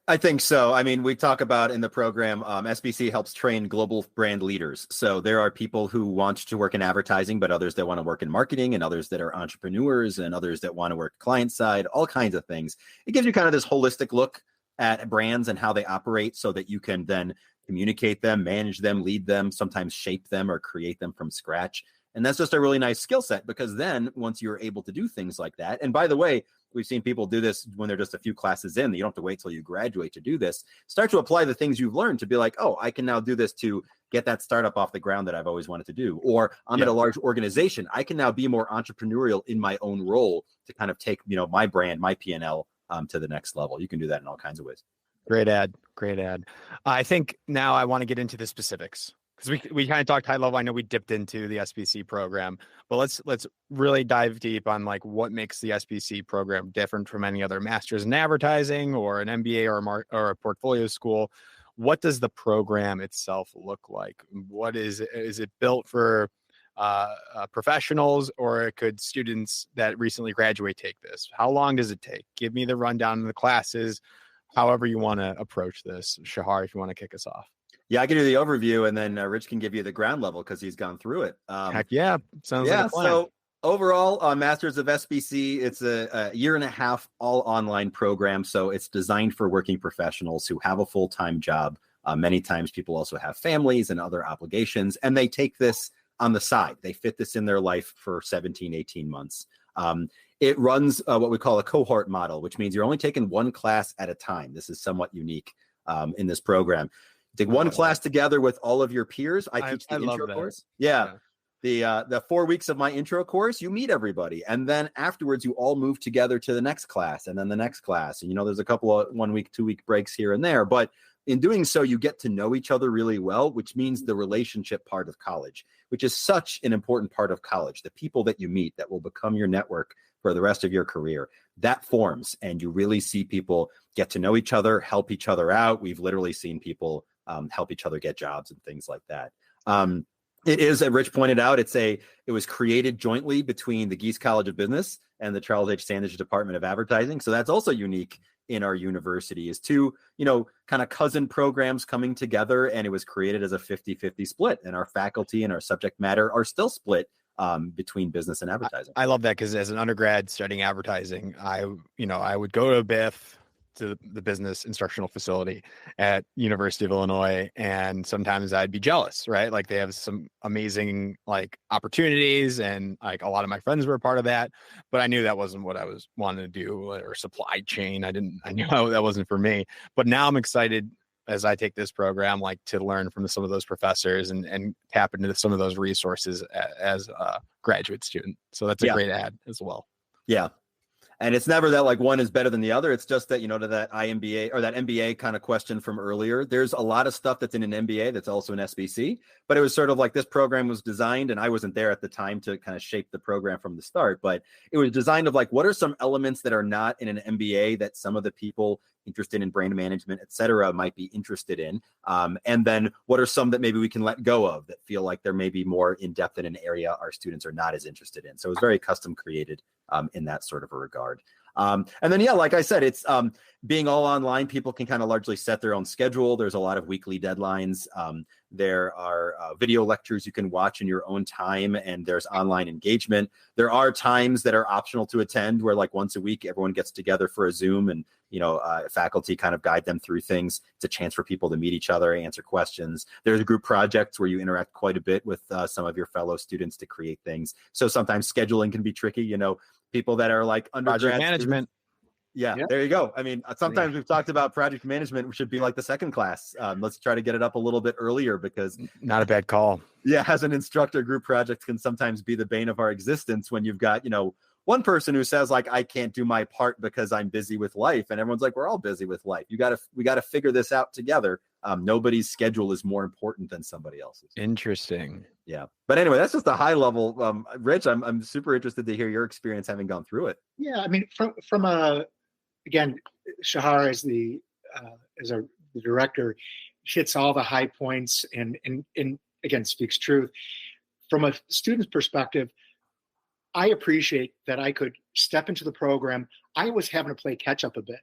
I think so. I mean, we talk about in the program, SBC helps train global brand leaders. So there are people who want to work in advertising, but others that want to work in marketing, and others that are entrepreneurs, and others that want to work client side, all kinds of things. It gives you kind of this holistic look at brands and how they operate so that you can then communicate them, manage them, lead them, sometimes shape them or create them from scratch. And that's just a really nice skill set, because then once you're able to do things like that, and by the way, we've seen people do this when they're just a few classes in. You don't have to wait till you graduate to do this. Start to apply the things you've learned to be like, oh, I can now do this to get that startup off the ground that I've always wanted to do. Or I'm at a large organization. I can now be more entrepreneurial in my own role to kind of take, my brand, my P&L to the next level. You can do that in all kinds of ways. Great ad. I think now I want to get into the specifics, because we kind of talked high level. I know we dipped into the SBC program, but let's really dive deep on like what makes the SBC program different from any other master's in advertising or an MBA or a portfolio school. What does the program itself look like? What is it built for professionals, or could students that recently graduate take this? How long does it take? Give me the rundown of the classes, however you want to approach this. Shachar, if you want to kick us off. Yeah, I can do the overview, and then Rich can give you the ground level because he's gone through it. Heck yeah. Sounds like a plan. So overall, Masters of SBC, it's a year and a half all online program. So it's designed for working professionals who have a full-time job. Many times people also have families and other obligations, and they take this on the side. They fit this in their life for 17, 18 months. It runs what we call a cohort model, which means you're only taking one class at a time. This is somewhat unique in this program. Take one class together with all of your peers. I teach the intro course. Yeah. The 4 weeks of my intro course, you meet everybody. And then afterwards, you all move together to the next class and then the next class. And, there's a couple of 1 week, 2 week breaks here and there. But in doing so, you get to know each other really well, which means the relationship part of college, which is such an important part of college. The people that you meet that will become your network for the rest of your career, that forms. And you really see people get to know each other, help each other out. We've literally seen people help each other get jobs and things like that. It is, as Rich pointed out, it was created jointly between the Geese College of Business and the Charles H. Sandage Department of Advertising. So that's also unique in our university, is two, kind of cousin programs coming together, and it was created as a 50-50 split. And our faculty and our subject matter are still split between business and advertising. I love that, because as an undergrad studying advertising, I would go to a BIF, to the business instructional facility at University of Illinois, and sometimes I'd be jealous, right? Like they have some amazing like opportunities, and like a lot of my friends were a part of that, but I knew that wasn't what I was wanting to do, or supply chain. I knew that wasn't for me. But now I'm excited as I take this program, like to learn from some of those professors and tap into some of those resources as a graduate student. So that's a great ad as well. Yeah. And it's never that like one is better than the other. It's just that, to that IMBA or that MBA kind of question from earlier, there's a lot of stuff that's in an MBA that's also an SBC, but it was sort of like this program was designed, and I wasn't there at the time to kind of shape the program from the start, but it was designed of like, what are some elements that are not in an MBA that some of the people interested in brand management, et cetera, might be interested in. And then what are some that maybe we can let go of that feel like they're maybe more in depth in an area our students are not as interested in. So it was very custom created in that sort of a regard. And then, like I said, it's being all online, people can kind of largely set their own schedule. There's a lot of weekly deadlines. There are video lectures you can watch in your own time, and there's online engagement. There are times that are optional to attend where like once a week, everyone gets together for a Zoom and, faculty kind of guide them through things. It's a chance for people to meet each other, answer questions. There's group projects where you interact quite a bit with some of your fellow students to create things. So sometimes scheduling can be tricky, people that are like undergrad project management. Yeah, there you go. I mean, sometimes we've talked about project management should be like the second class. Let's try to get it up a little bit earlier because not a bad call. Yeah, as an instructor, group projects can sometimes be the bane of our existence when you've got, one person who says like, I can't do my part because I'm busy with life. And everyone's like, we're all busy with life. We got to figure this out together. Nobody's schedule is more important than somebody else's. Interesting. Yeah. But anyway, that's just a high level. Rich, I'm super interested to hear your experience having gone through it. Yeah. I mean, from again, Shachar as the director hits all the high points and again, speaks truth. From a student's perspective, I appreciate that I could step into the program. I was having to play catch up a bit.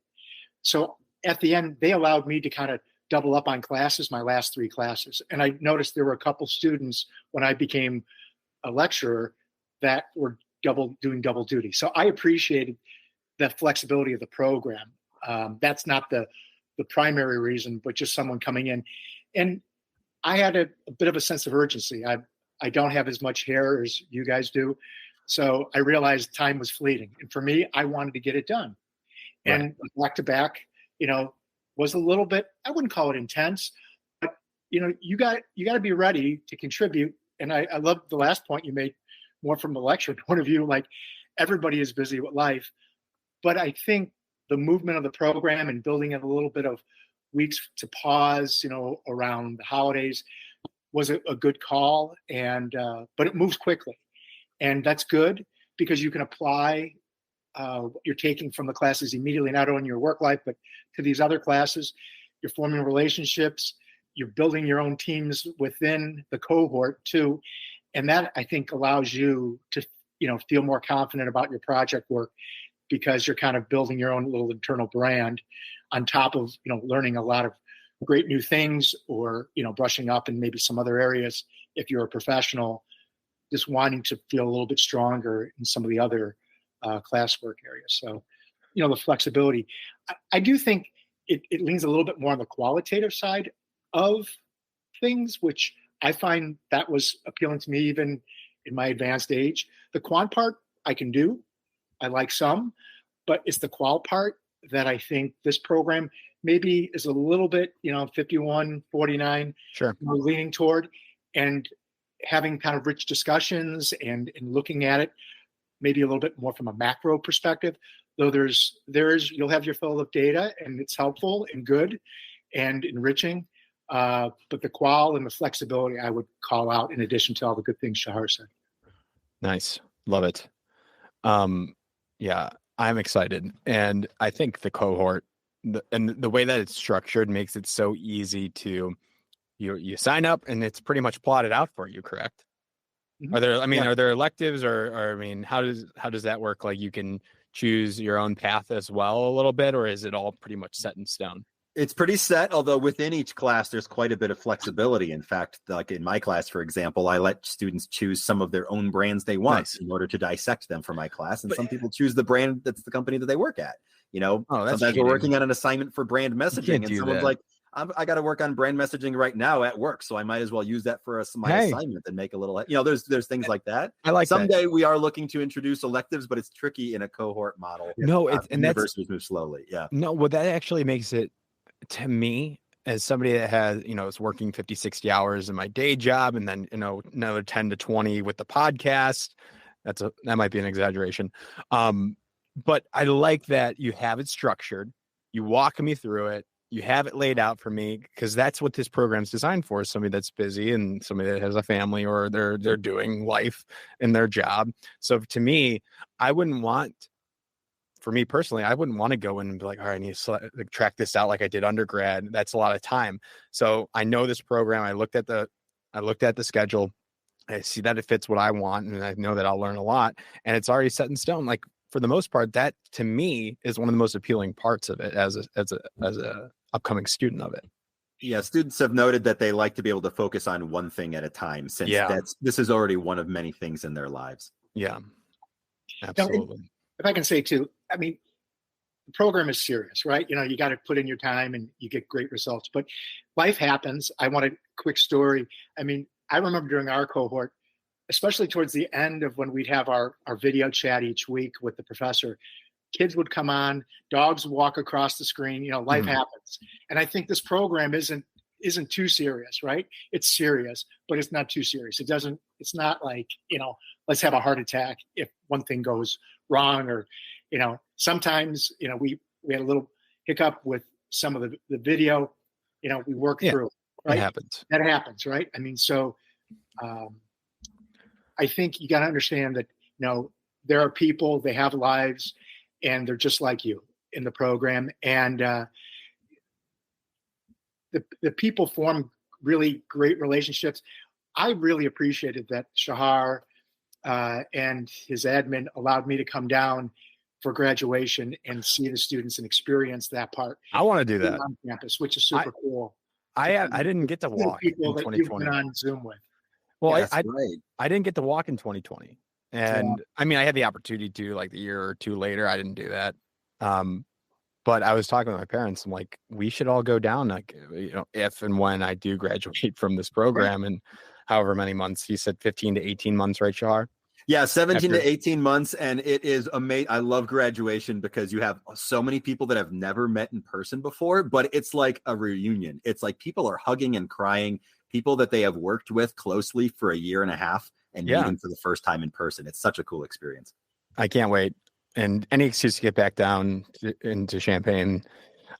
So at the end, they allowed me to kind of double up on classes, my last 3 classes. And I noticed there were a couple students when I became a lecturer that were doing double duty. So I appreciated the flexibility of the program. That's not the primary reason, but just someone coming in. And I had a bit of a sense of urgency. I don't have as much hair as you guys do. So I realized time was fleeting. And for me, I wanted to get it done. Right. And back to back, was a little bit, I wouldn't call it intense, but you got to be ready to contribute. And I love the last point you made, more from the lecture point of view, like everybody is busy with life. But I think the movement of the program and building in a little bit of weeks to pause, around the holidays was a good call. And, but it moves quickly. And that's good because you can apply what you're taking from the classes immediately, not only in your work life, but to these other classes. You're forming relationships. You're building your own teams within the cohort too. And that, I think, allows you to, feel more confident about your project work because you're kind of building your own little internal brand on top of, learning a lot of great new things or, brushing up in maybe some other areas if you're a professional, just wanting to feel a little bit stronger in some of the other classwork areas. So, the flexibility. I do think it leans a little bit more on the qualitative side of things, which I find that was appealing to me even in my advanced age. The quant part I can do. I like some, but it's the qual part that I think this program maybe is a little bit, 51, 49, sure, leaning toward, and having kind of rich discussions and looking at it maybe a little bit more from a macro perspective, though you'll have your fill of data and it's helpful and good and enriching. But the qual and the flexibility I would call out in addition to all the good things Shachar said. Nice. Love it. Yeah, I'm excited. And I think the cohort and the way that it's structured makes it so easy to, you sign up and it's pretty much plotted out for you, correct? Mm-hmm. Are there electives or how does that work? Like you can choose your own path as well a little bit, or is it all pretty much set in stone? It's pretty set, although within each class, there's quite a bit of flexibility. In fact, like in my class, for example, I let students choose some of their own brands they want in order to dissect them for my class. And some people choose the brand that's the company that they work at. Oh, that's sometimes cheating. we're working on an assignment for brand messaging and do someone's that. like, I got to work on brand messaging right now at work. So I might as well use that for my assignment and make a little, there's things like that. I like that. Someday we are looking to introduce electives, but it's tricky in a cohort model. No, and universities move slowly. Yeah. No, well, that actually makes it, to me, as somebody that has, is working 50, 60 hours in my day job and then, another 10 to 20 with the podcast. That might be an exaggeration. But I like that you have it structured. You walk me through it. You have it laid out for me, because that's what this program's designed for, is somebody that's busy and somebody that has a family, or they're doing life in their job. So to me, for me personally, I wouldn't want to go in and be like, all right, I need to track this out like I did undergrad. That's a lot of time. So I know this program. I looked at the schedule. I see that it fits what I want, and I know that I'll learn a lot, and it's already set in stone. Like, for the most part, that to me is one of the most appealing parts of it as a upcoming student of it. Yeah, students have noted that they like to be able to focus on one thing at a time, since this is already one of many things in their lives. Yeah, absolutely. Now, if I can say too, I mean, the program is serious, right? You got to put in your time and you get great results, but life happens. I want a quick story. I mean, I remember during our cohort, especially towards the end of when we'd have our video chat each week with the professor, kids would come on, dogs would walk across the screen, life happens. And I think this program isn't too serious, right? It's serious, but it's not too serious. It's not like, let's have a heart attack if one thing goes wrong, or, sometimes, we had a little hiccup with some of the video, we work through, right? That happens, right? I mean, so I think you got to understand that, there are people, they have lives, and they're just like you in the program. And the people form really great relationships. I really appreciated that Shachar and his admin allowed me to come down for graduation and see the students and experience that part. I want to do that on campus, which is super cool. I didn't get to walk in people 2020. that you've been on Zoom with. Well, I didn't get to walk in 2020. And I mean, I had the opportunity to, like, the year or two later. I didn't do that. But I was talking with my parents. I'm like, we should all go down, like, if and when I do graduate from this program, and however many months. He said 15 to 18 months, right, Shachar? Yeah, 17 to 18 months. And it is amazing. I love graduation because you have so many people that have never met in person before, but it's like a reunion. It's like people are hugging and crying, people that they have worked with closely for a year and a half, and meeting for the first time in person. It's such a cool experience. I can't wait. And any excuse to get back down into Champaign,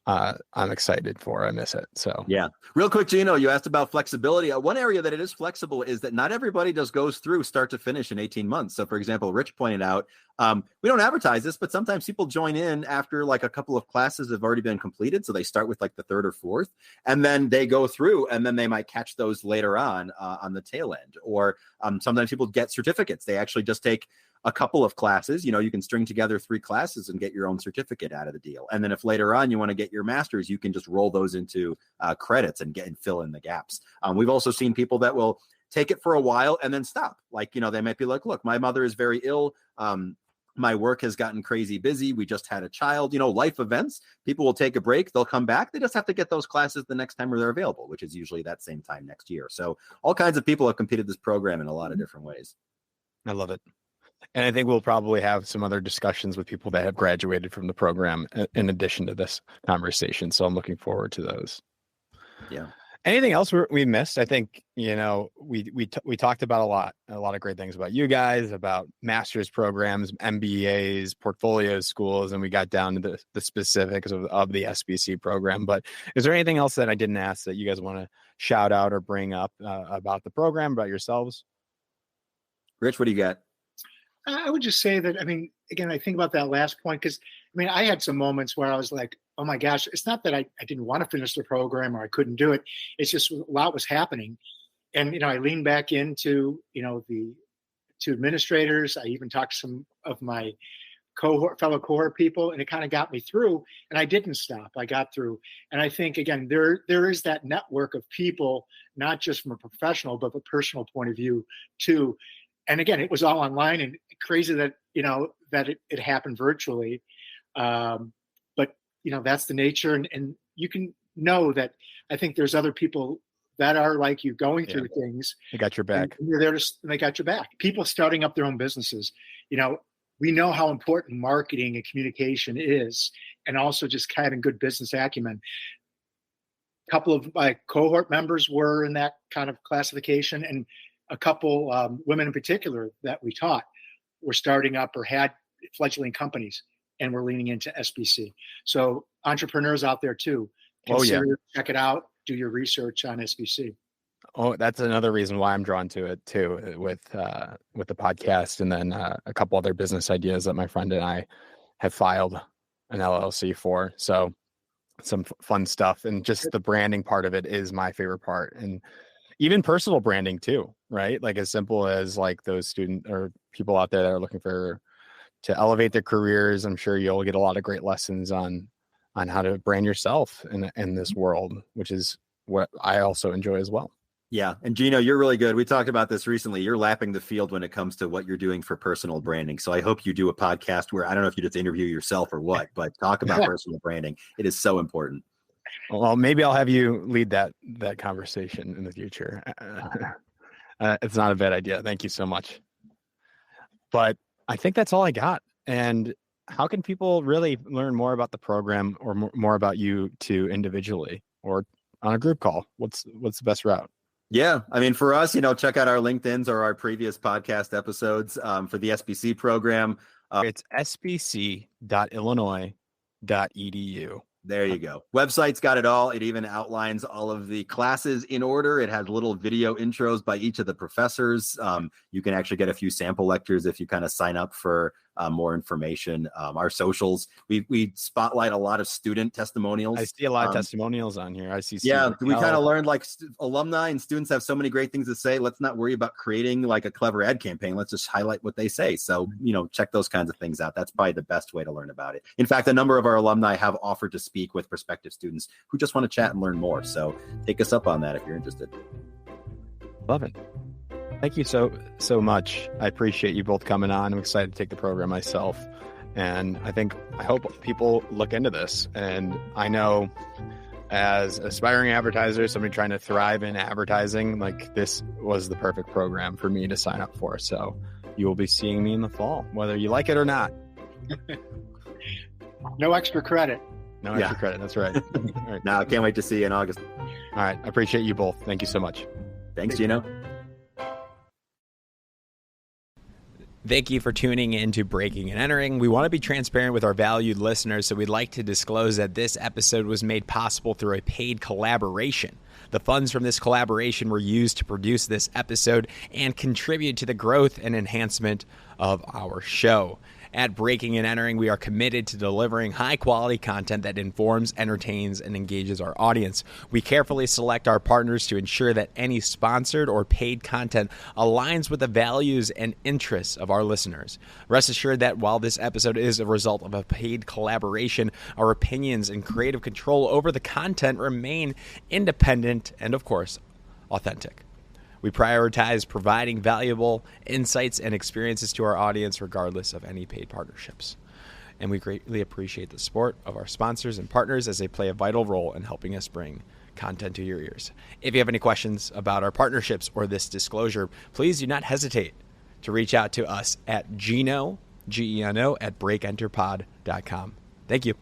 I'm excited for. I miss it. So yeah. Real quick, Gino, you asked about flexibility. One area that it is flexible is that not everybody goes through start to finish in 18 months. So, for example, Rich pointed out, we don't advertise this, but sometimes people join in after like a couple of classes have already been completed. So they start with like the third or fourth, and then they go through, and then they might catch those later on the tail end. Or sometimes people get certificates. They actually just take a couple of classes. You can string together 3 classes and get your own certificate out of the deal. And then if later on you want to get your master's, you can just roll those into credits and fill in the gaps. We've also seen people that will take it for a while and then stop. Like, they might be like, look, my mother is very ill. My work has gotten crazy busy. We just had a child, life events. People will take a break. They'll come back. They just have to get those classes the next time where they're available, which is usually that same time next year. So all kinds of people have completed this program in a lot of different ways. I love it. And I think we'll probably have some other discussions with people that have graduated from the program in addition to this conversation. So I'm looking forward to those. Yeah. Anything else we missed? I think, we talked about a lot of great things about you guys, about master's programs, MBAs, portfolios, schools, and we got down to the specifics of the SBC program. But is there anything else that I didn't ask that you guys want to shout out or bring up about the program, about yourselves? Rich, what do you got? I would just say that, again, I think about that last point, because, I had some moments where I was like, oh my gosh, it's not that I didn't want to finish the program or I couldn't do it. It's just a lot was happening. And, I leaned back into, the 2 administrators. I even talked to some of my fellow cohort people, and it kind of got me through, and I didn't stop. I got through. And I think, again, there is that network of people, not just from a professional, but a personal point of view too. And again, it was all online, and crazy that, that it happened virtually. but that's the nature. And you can know that I think there's other people that are like you going through things. They got your back. And you're there and they got your back. People starting up their own businesses, we know how important marketing and communication is, and also just having good business acumen. A couple of my cohort members were in that kind of classification, and a couple women in particular that we taught were starting up or had fledgling companies and were leaning into SBC. So entrepreneurs out there too, check it out, do your research on SBC. Oh, that's another reason why I'm drawn to it too, with the podcast, and then a couple other business ideas that my friend and I have filed an LLC for. So some fun stuff, and just the branding part of it is my favorite part, and even personal branding too, right? Like as simple as like those student or people out there that are looking to elevate their careers. I'm sure you'll get a lot of great lessons on how to brand yourself in this world, which is what I also enjoy as well. Yeah. And Gino, you're really good. We talked about this recently. You're lapping the field when it comes to what you're doing for personal branding. So I hope you do a podcast where, I don't know if you just interview yourself or what, but talk about personal branding. It is so important. Well, maybe I'll have you lead that conversation in the future. It's not a bad idea. Thank you so much. But I think that's all I got. And how can people really learn more about the program or more about you two individually or on a group call? What's the best route? Yeah. I mean, for us, check out our LinkedIn's or our previous podcast episodes for the SBC program. It's sbc.illinois.edu. There you go. Website's got it all. It even outlines all of the classes in order. It has little video intros by each of the professors. You can actually get a few sample lectures if you kind of sign up for more information. Our socials, we spotlight a lot of student testimonials. I see a lot of testimonials on here. I see. We kind of learned like alumni and students have so many great things to say. Let's not worry about creating like a clever ad campaign. Let's just highlight what they say. So, check those kinds of things out. That's probably the best way to learn about it. In fact, a number of our alumni have offered to speak with prospective students who just want to chat and learn more. So take us up on that if you're interested. Love it. Thank you so much. I appreciate you both coming on. I'm excited to take the program myself. And I hope people look into this. And I know as aspiring advertisers, somebody trying to thrive in advertising, like this was the perfect program for me to sign up for. So you will be seeing me in the fall, whether you like it or not. No extra credit. No extra credit. That's right. All right. Now I can't wait to see you in August. All right. I appreciate you both. Thank you so much. Thanks, Gino. Thank you for tuning in to Breaking and Entering. We want to be transparent with our valued listeners, so we'd like to disclose that this episode was made possible through a paid collaboration. The funds from this collaboration were used to produce this episode and contribute to the growth and enhancement of our show. At Breaking and Entering, we are committed to delivering high-quality content that informs, entertains, and engages our audience. We carefully select our partners to ensure that any sponsored or paid content aligns with the values and interests of our listeners. Rest assured that while this episode is a result of a paid collaboration, our opinions and creative control over the content remain independent and, of course, authentic. We prioritize providing valuable insights and experiences to our audience regardless of any paid partnerships. And we greatly appreciate the support of our sponsors and partners as they play a vital role in helping us bring content to your ears. If you have any questions about our partnerships or this disclosure, please do not hesitate to reach out to us at Geno, Geno, at breakenterpod.com. Thank you.